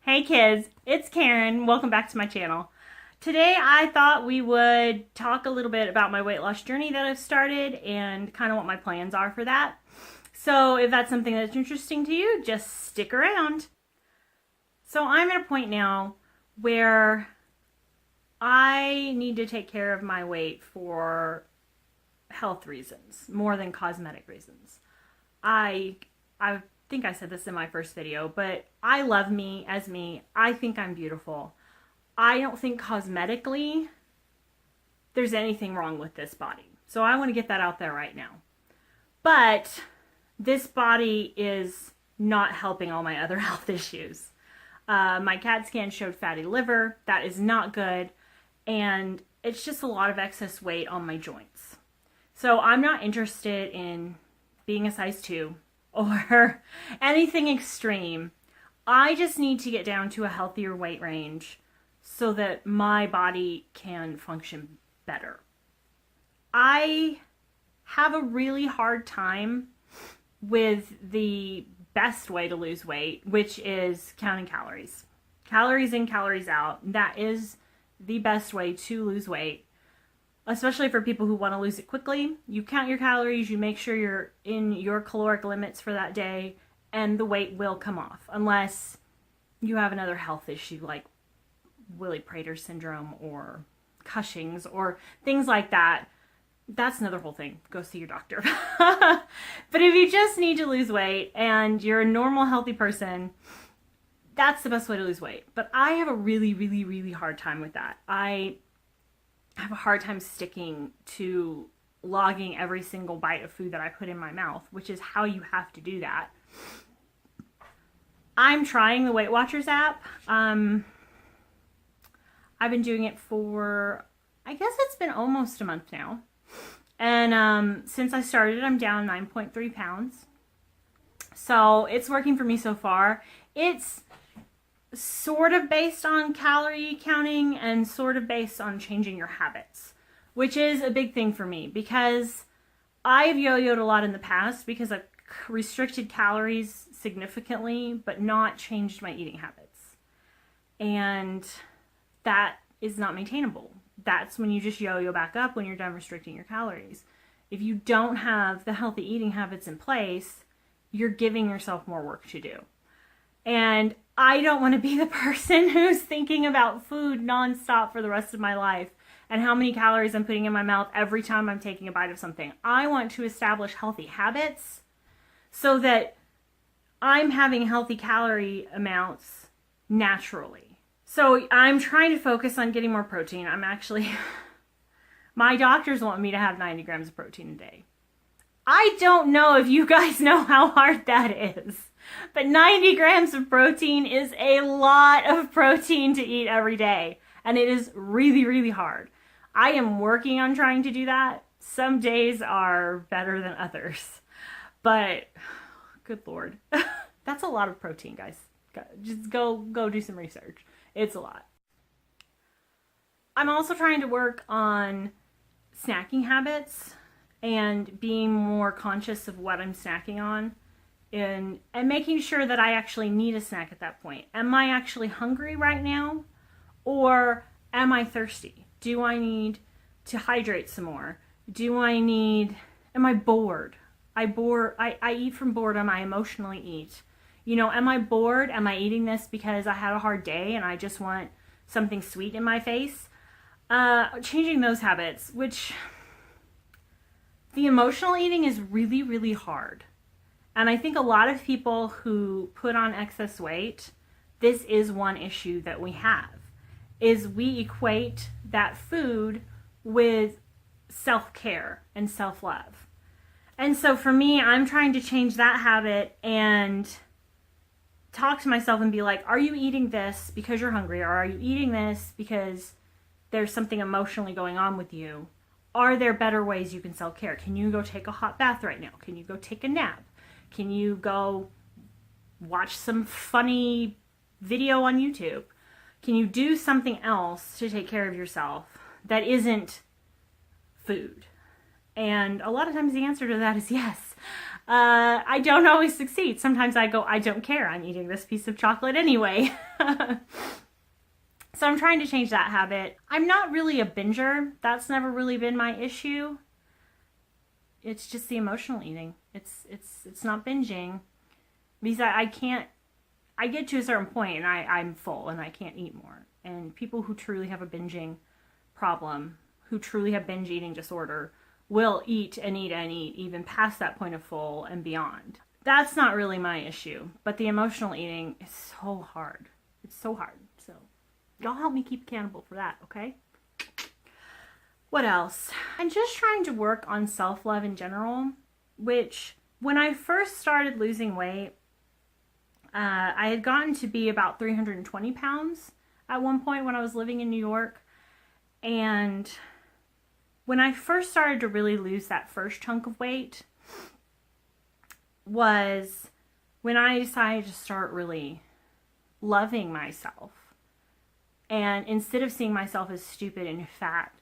Hey kids, it's Karen. Welcome back to my channel. Today I thought we would talk a little bit about my weight loss journey that I've started and kind of what my plans are for that. So if that's something that's interesting to you, just stick around. So I'm at a point now where I need to take care of my weight for health reasons more than cosmetic reasons. I think I said this in my first video, but I love me as me. I think I'm beautiful. I don't think cosmetically there's anything wrong with this body. So I want to get that out there right now. But this body is not helping all my other health issues. My CAT scan showed fatty liver. That is not good. And it's just a lot of excess weight on my joints. So I'm not interested in being a size 2 or anything extreme. I just need to get down to a healthier weight range so that my body can function better. I have a really hard time with the best way to lose weight, which is counting calories. Calories in, calories out. That is the best way to lose weight. Especially for people who want to lose it quickly. You count your calories, you make sure you're in your caloric limits for that day, and the weight will come off. Unless you have another health issue like Willie-Prater syndrome or Cushing's or things like that. That's another whole thing. Go see your doctor. But if you just need to lose weight and you're a normal, healthy person, that's the best way to lose weight. But I have a really, really, really hard time with that. I have a hard time sticking to logging every single bite of food that I put in my mouth, which is how you have to do that. I'm trying the Weight Watchers app. I've been doing it for, I guess it's been almost a month now. And since I started, I'm down 9.3 pounds. So it's working for me so far. It's sort of based on calorie counting and sort of based on changing your habits, which is a big thing for me because I've yo-yoed a lot in the past because I've restricted calories significantly but not changed my eating habits. And that is not maintainable. That's when you just yo-yo back up when you're done restricting your calories. If you don't have the healthy eating habits in place, you're giving yourself more work to do. And I don't want to be the person who's thinking about food nonstop for the rest of my life and how many calories I'm putting in my mouth every time I'm taking a bite of something. I want to establish healthy habits so that I'm having healthy calorie amounts naturally. So I'm trying to focus on getting more protein. I'm actually, my doctors want me to have 90 grams of protein a day. I don't know if you guys know how hard that is. But 90 grams of protein is a lot of protein to eat every day. And it is really, really hard. I am working on trying to do that. Some days are better than others. But, good Lord. That's a lot of protein, guys. Just go do some research. It's a lot. I'm also trying to work on snacking habits and being more conscious of what I'm snacking on. And making sure that I actually need a snack at that point. Am I actually hungry right now? Or am I thirsty? Do I need to hydrate some more? Am I bored? I eat from boredom, I emotionally eat. You know, am I bored? Am I eating this because I had a hard day and I just want something sweet in my face? Changing those habits, which the emotional eating is really, really hard. And I think a lot of people who put on excess weight, this is one issue that we have, is we equate that food with self-care and self-love. And so for me, I'm trying to change that habit and talk to myself and be like, are you eating this because you're hungry? Or are you eating this because there's something emotionally going on with you? Are there better ways you can self-care? Can you go take a hot bath right now? Can you go take a nap? Can you go watch some funny video on YouTube? Can you do something else to take care of yourself that isn't food? And a lot of times the answer to that is yes. I don't always succeed. Sometimes I go, I don't care. I'm eating this piece of chocolate anyway. So I'm trying to change that habit. I'm not really a binger. That's never really been my issue. It's just the emotional eating. It's not binging. Because I can't, I get to a certain point and I'm full and I can't eat more. And people who truly have a binging problem, who truly have binge eating disorder, will eat and eat and eat, even past that point of full and beyond. That's not really my issue. But the emotional eating is so hard. It's so hard. So y'all help me keep accountable for that, okay? What else? I'm just trying to work on self-love in general, which when I first started losing weight, I had gotten to be about 320 pounds at one point when I was living in New York. And when I first started to really lose that first chunk of weight was when I decided to start really loving myself. And instead of seeing myself as stupid and fat,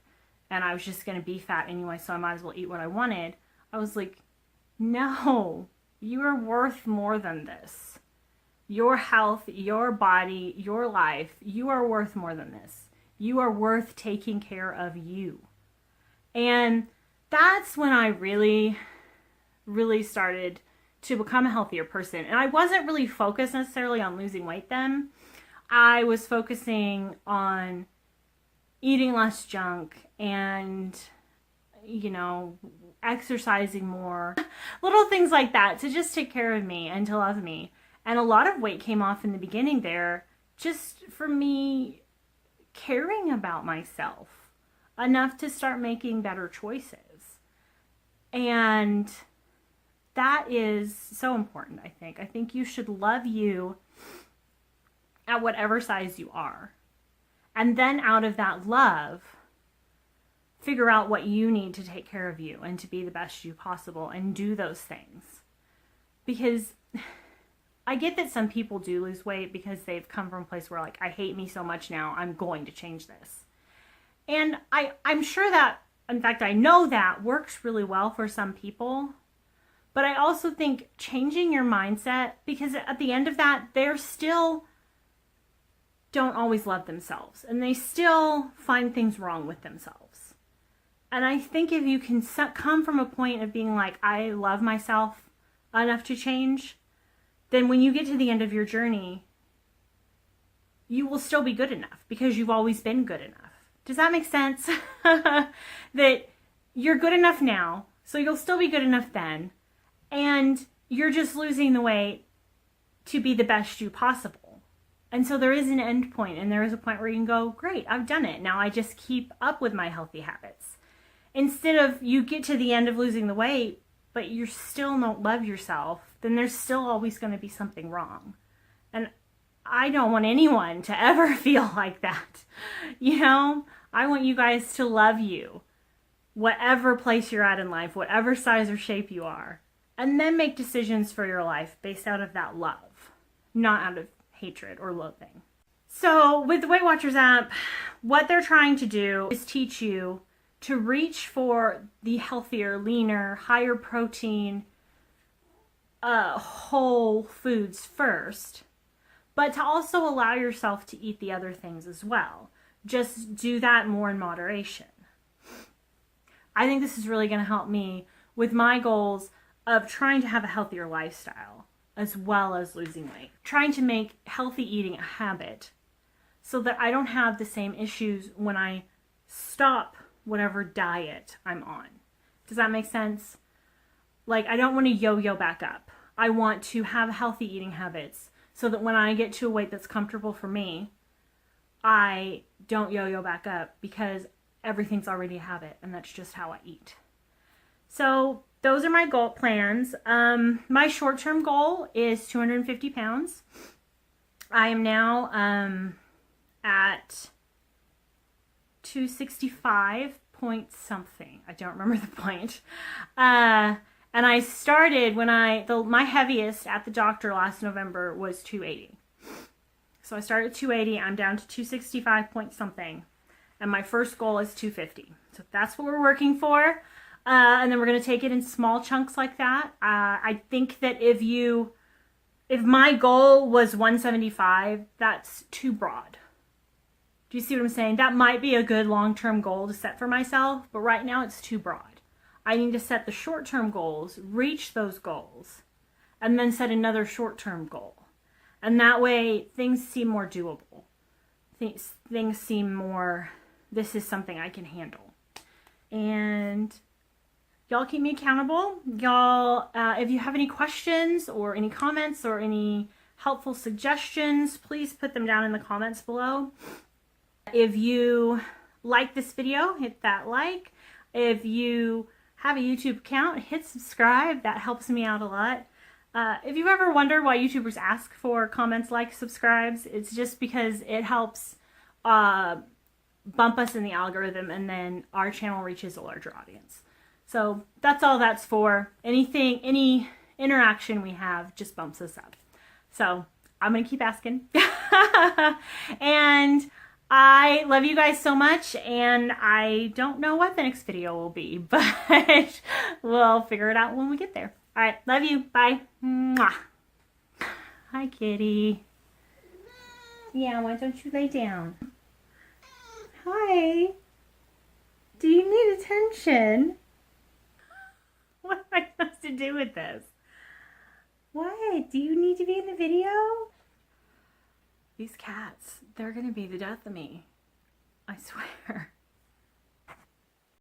and I was just going to be fat anyway, so I might as well eat what I wanted, I was like, no, you are worth more than this. Your health, your body, your life, you are worth more than this. You are worth taking care of you. And that's when I really, really started to become a healthier person. And I wasn't really focused necessarily on losing weight then. I was focusing on eating less junk and, you know, exercising more. Little things like that to just take care of me and to love me. And a lot of weight came off in the beginning there just for me caring about myself enough to start making better choices. And that is so important, I think. I think you should love you at whatever size you are. And then out of that love, figure out what you need to take care of you and to be the best you possible and do those things. Because I get that some people do lose weight because they've come from a place where like, I hate me so much now, I'm going to change this. And I'm sure that, in fact, I know that works really well for some people. But I also think changing your mindset, because at the end of that, they're still don't always love themselves and they still find things wrong with themselves. And I think if you can come from a point of being like, I love myself enough to change, then when you get to the end of your journey, you will still be good enough because you've always been good enough. Does that make sense? That you're good enough now, so you'll still be good enough then, and you're just losing the weight to be the best you possible. And so there is an end point, and there is a point where you can go, great, I've done it. Now I just keep up with my healthy habits. Instead of you get to the end of losing the weight, but you still don't love yourself, then there's still always going to be something wrong. And I don't want anyone to ever feel like that. You know, I want you guys to love you, whatever place you're at in life, whatever size or shape you are, and then make decisions for your life based out of that love, not out of hatred or loathing. So with the Weight Watchers app, what they're trying to do is teach you to reach for the healthier, leaner, higher protein, whole foods first, but to also allow yourself to eat the other things as well. Just do that more in moderation. I think this is really going to help me with my goals of trying to have a healthier lifestyle as well as losing weight. Trying to make healthy eating a habit so that I don't have the same issues when I stop whatever diet I'm on. Does that make sense? Like, I don't want to yo-yo back up. I want to have healthy eating habits so that when I get to a weight that's comfortable for me, I don't yo-yo back up because everything's already a habit and that's just how I eat. So those are my goal plans. My short-term goal is 250 pounds. I am now at 265 point something. I don't remember the point. And I started when my heaviest at the doctor last November was 280. So I started at 280. I'm down to 265 point something. And my first goal is 250. So that's what we're working for. And then we're going to take it in small chunks like that. I think that if my goal was 175, that's too broad. Do you see what I'm saying? That might be a good long-term goal to set for myself, but right now it's too broad. I need to set the short-term goals, reach those goals, and then set another short-term goal. And that way things seem more doable. Things seem more, this is something I can handle. And y'all keep me accountable. Y'all, if you have any questions or any comments or any helpful suggestions, please put them down in the comments below. If you like this video, hit that like. If you have a YouTube account, hit subscribe. That helps me out a lot. If you've ever wondered why YouTubers ask for comments, likes, subscribes, it's just because it helps bump us in the algorithm, and then our channel reaches a larger audience. So that's all that's for. Any interaction we have just bumps us up. So I'm going to keep asking. And I love you guys so much, and I don't know what the next video will be, but we'll figure it out when we get there. All right, love you. Bye. Mwah. Hi, kitty. Yeah, why don't you lay down? Hi. Do you need attention? What am I supposed to do with this? What? Do you need to be in the video? These cats, they're going to be the death of me. I swear.